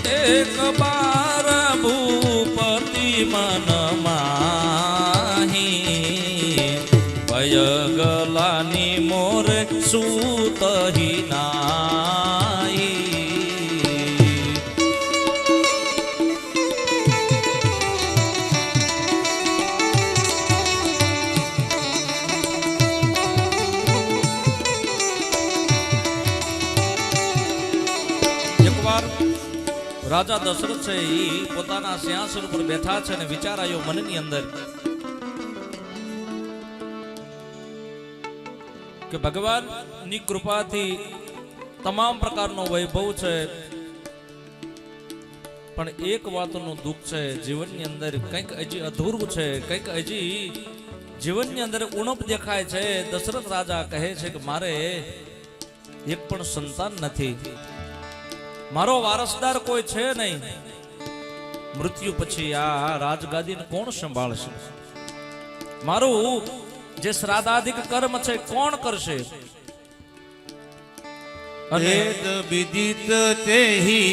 એક બાર ભૂપતિ મન માહી ભયગલાની મોર સૂતહી નાઈ રાજા દશરથ છે એ પોતાના સિંહાસન ઉપર બેઠા છે અને વિચાર આવ્યો મનની અંદર કે ભગવાનની કૃપાથી તમામ પ્રકારનો વૈભવ છે પણ એક વાતનું દુઃખ છે જીવનની અંદર કંઈક હજી અધૂરું છે કંઈક હજી જીવનની અંદર ઉણપ દેખાય છે દશરથ રાજા કહે છે કે મારે એક પણ સંતાન નથી મારો વારસદાર કોઈ છે નહીં મૃત્યુ પછી આ રાજગાદીને કોણ સંભાળશે મારું જે શ્રાદ્ધાદિક કર્મ છે કોણ કરશે વેદ વિદિત તેહી